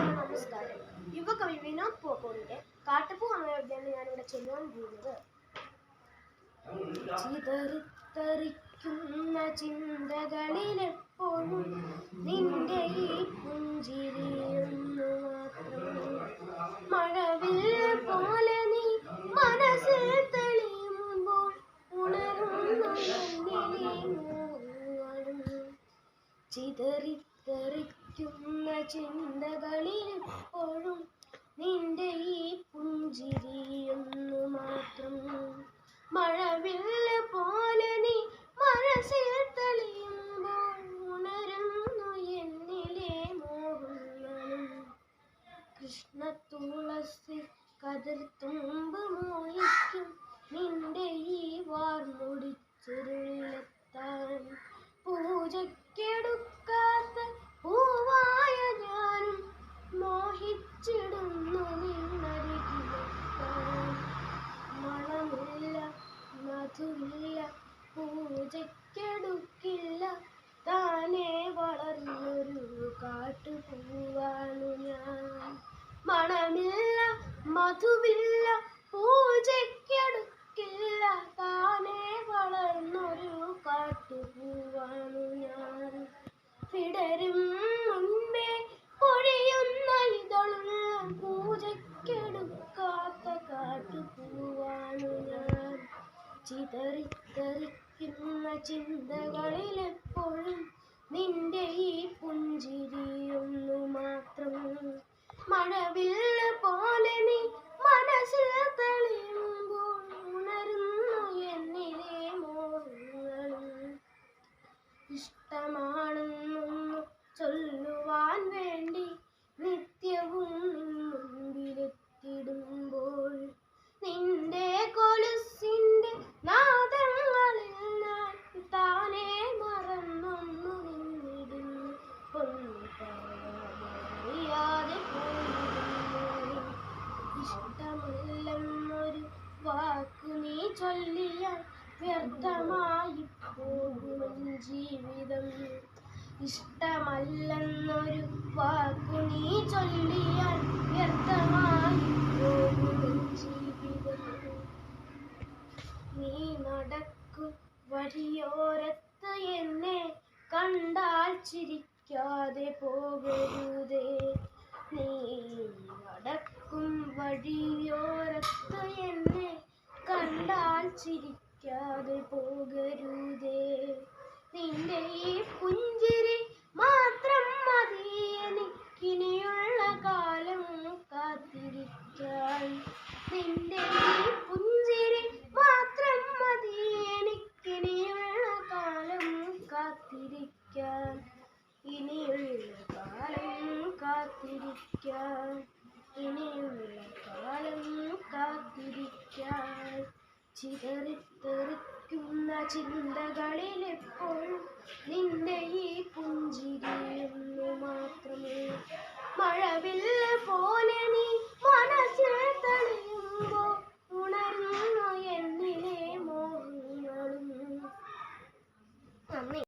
നമസ്കാരം. യുവകവി വിനോദ് പോക്കോടിന്റെ കാട്ടുപൂ എന്ന കവിതയാണ് ഞാനിവിടെ ചൊല്ലാൻ പോകുന്നത്. ചിതറിത്തെറിക്കുന്ന ചിന്തകളിലെപ്പോഴും നിന്റെ ഈ പുഞ്ചിരിയൊന്നു മാത്രം. മഴവിൽ പോലെ നീ മനസ്സിൽ തെളിയുമ്പോൾ ഉണരുന്നു ചിതറിത്തെറിക്കുന്ന ചിന്തകളിലെപ്പോഴും നിന്റെ ഈ പുഞ്ചിരിയൊന്നു മാത്രം. മഴവില്ല് പോലെ നീ മനസ്സിൽ തെളിയുമ്പോൾ ഉണരുന്നു എന്നിലെ മോഹങ്ങളും. കൃഷ്ണ തുളസി കതിർത്തുമ്പ് മോഹിക്കും നിന്റെ ഈ വാർമുടിച്ചുരുളിലെത്താൻ. പൂജയ്ക്കെടുക്കാത്ത പൂവായ ഞാനും മോഹിച്ചിടുന്നു നിന്നരികിലെത്താൻ. മണമില്ല മധുവില്ല പൂജയ്ക്കെടുക്കില്ല താനേ വളർന്നൊരു കാട്ടുപൂവാണു ഞാൻ. മണമില്ല മധുവില്ല പൂജയ്ക്കെടുക്കില്ല താനേ വളർന്നൊരു കാട്ടുപൂവാണു ഞാൻ. വിടരും മുൻപേ പൊഴിയുന്ന ഇതളുള്ള പൂജയ്ക്കെടുക്കാത്ത കാട്ടുപൂവാണു ഞാൻ. ചിതറിത്തെറിക്കുന്ന ചിന്തകളിലെപ്പോഴും നിന്റെ ഈ പുഞ്ചിരിയൊന്നു മാത്രം. മഴവില്ല് പോലെ നീ മനസ്സിൽ തെളിയുമ്പോൾ ഉണരുന്നു എന്നിലെ മോഹങ്ങളും. ഇഷ്ടമാണെന്നൊന്നു ചൊല്ലുവാൻ വേണ്ടി നിത്യവും മുൻപിലെത്തിടുമ്പോൾ നിന്റെ കൊലുസിന്റെ നാദങ്ങളിൽ ഞാൻ താനേ മറന്നൊന്നു നിന്നിടുന്നു. ഒന്നു പറയാതെ പോയിരുന്നു. ഇഷ്ടമല്ലെന്നൊരു വാക്കു നീ ചൊല്ലിയാൽ വ്യർത്ഥമായി പോകുമെൻ ജീവിതം. ഇഷ്ടമല്ലെന്നൊരു വാക്കു നീ ചൊല്ലിയാൽ വ്യർത്ഥമായി പോകുമെൻ ജീവിതം. നീ നടക്കും വഴിയോരത്ത് എന്നെ കണ്ടാൽ ചിരിക്കാതെ പോകരുതേ. നീ നടക്കും വഴിയോരത്ത് എന്നെ കണ്ടാൽ ചിരിക്കാതെ പോകരുതേ. നിന്റെ ഈ പുഞ്ചിരി മാത്രം മതി എനിക്കിനിയുള്ള കാലം കാത്തിരിക്കാൻ. നിന്റെ ഈ പുഞ്ചിരി മാത്രം മതി എനിക്കിനിയുള്ള കാലം കാത്തിരിക്കാൻ. ഇനിയുള്ള കാലം കാത്തിരിക്കാൻ. ഇനിയുള്ള കാലം കാത്തിരിക്കാൻ. ചിതറിത്തെറിക്കുന്ന ചിന്തകളിലെപ്പോഴും നിന്റെ ഈ പുഞ്ചിരിയൊന്നു മാത്രമേ. മഴവില്ല് പോലെ നീ